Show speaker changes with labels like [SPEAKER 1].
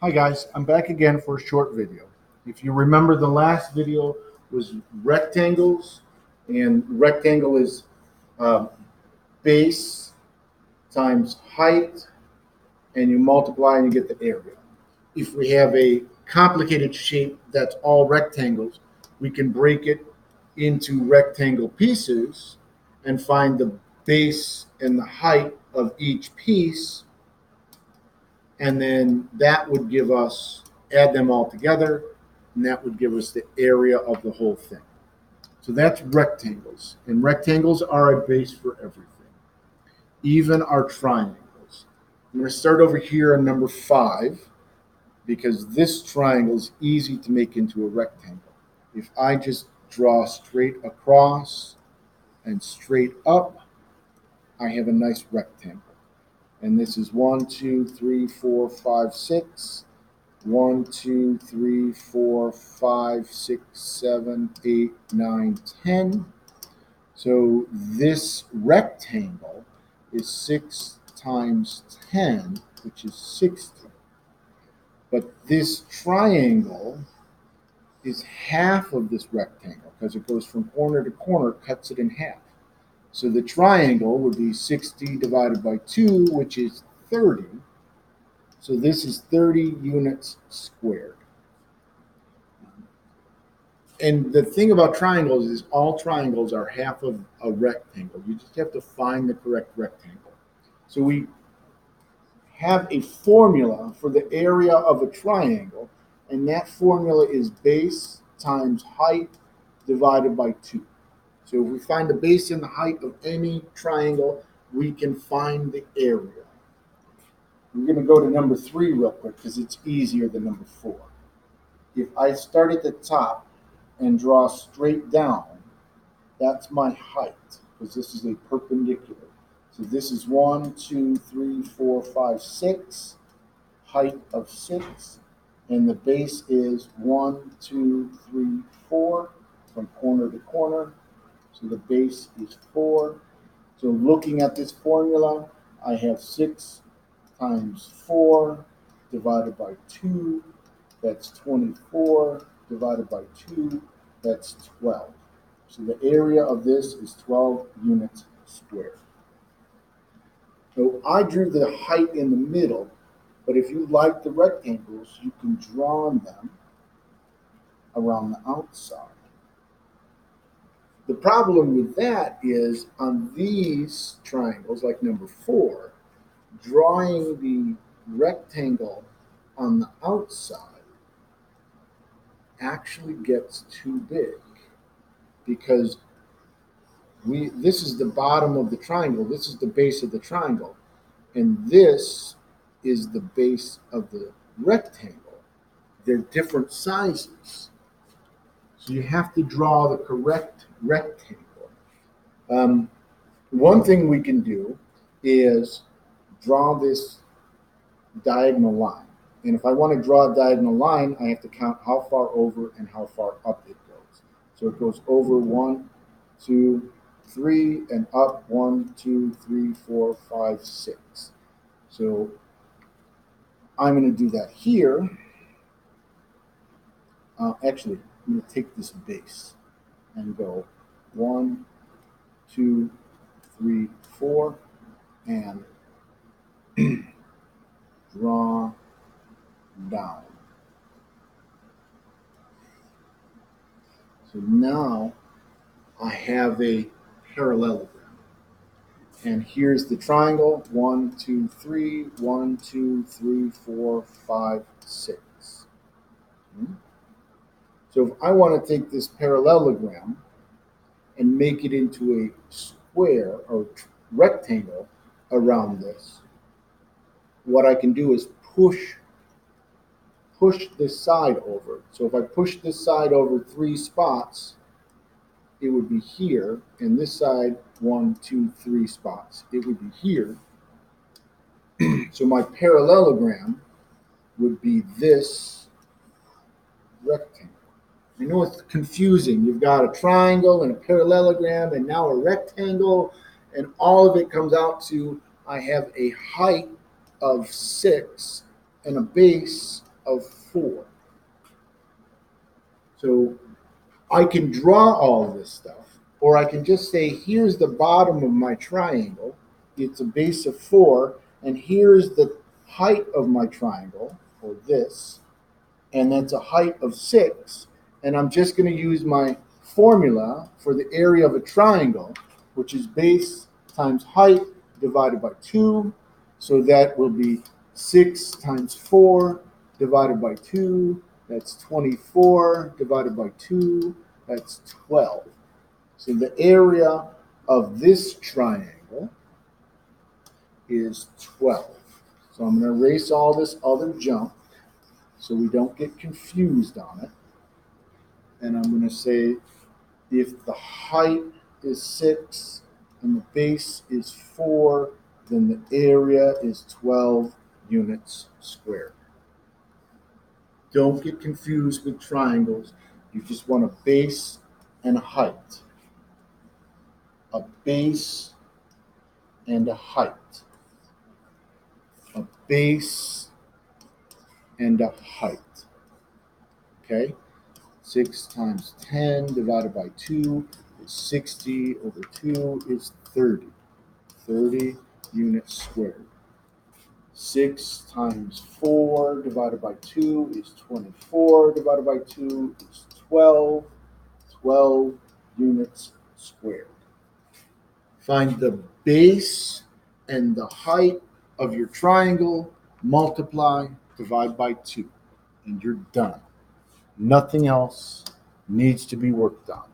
[SPEAKER 1] Hi guys, I'm back again for a short video. If you remember, the last video was rectangles, and rectangle is uh, base times height, and you multiply and you get the area. If we have a complicated shape that's all rectangles, we can break it into rectangle pieces and find the base and the height of each piece, and then that would give us, add them all together, and that would give us the area of the whole thing. So that's rectangles, and rectangles are a base for everything, even our triangles. I'm going to start over here on number 5 because this triangle is easy to make into a rectangle. If I just draw straight across and straight up, I have a nice rectangle. And this is 1, 2, 3, 4, 5, 6. 1, 2, 3, 4, 5, 6, 7, 8, 9, 10. So this rectangle is 6 times 10, which is 60. But this triangle is half of this rectangle because it goes from corner to corner, cuts it in half. So the triangle would be 60 divided by 2, which is 30. So this is 30 units squared. And the thing about triangles is all triangles are half of a rectangle. You just have to find the correct rectangle. So we have a formula for the area of a triangle, and that formula is base times height divided by 2. So if we find the base and the height of any triangle, we can find the area. We're going to go to number 3 real quick because it's easier than number 4. If I start at the top and draw straight down, that's my height because this is a perpendicular. So this is 1, 2, 3, 4, 5, 6, height of 6, and the base is 1, 2, 3, 4 from corner to corner. So the base is 4. So looking at this formula, I have 6 times 4 divided by 2, that's 24, divided by 2, that's 12. So the area of this is 12 units squared. So I drew the height in the middle, but if you like the rectangles, you can draw them around the outside. The problem with that is on these triangles, like number 4, drawing the rectangle on the outside actually gets too big because this is the bottom of the triangle, this is the base of the triangle, and this is the base of the rectangle. They're different sizes. So you have to draw the correct rectangle. Um, One thing we can do is draw this diagonal line. And if I want to draw a diagonal line, I have to count how far over and how far up it goes. So it goes over 1, 2, 3, and up 1, 2, 3, 4, 5, 6. So I'm going to do that here. Actually, I'm going to take this base and go 1, 2, 3, 4, and draw down. So now I have a parallelogram. And here's the triangle 1, 2, 3, 1, 2, 3, 4, 5, 6. So if I want to take this parallelogram and make it into a square or rectangle around this, what I can do is push this side over. So if I push this side over 3 spots, it would be here, and this side 1, 2, 3 spots, it would be here. So my parallelogram would be this rectangle. I know it's confusing. You've got a triangle and a parallelogram and now a rectangle, and all of it comes out to I have a height of 6 and a base of 4. So I can draw all this stuff, or I can just say, here's the bottom of my triangle. It's a base of 4, and here's the height of my triangle, or this, and that's a height of 6. And I'm just going to use my formula for the area of a triangle, which is base times height divided by 2. So that will be 6 times 4 divided by 2. That's 24 divided by 2. That's 12. So the area of this triangle is 12. So I'm going to erase all this other junk so we don't get confused on it. And I'm going to say if the height is 6 and the base is 4, then the area is 12 units squared. Don't get confused with triangles. You just want a base and a height. A base and a height. A base and a height. Okay? 6 times 10 divided by 2 is 60 over 2 is 30. 30 units squared. 6 times 4 divided by 2 is 24 divided by 2 is 12. 12 units squared. Find the base and the height of your triangle, multiply, divide by 2, and you're done. Nothing else needs to be worked on.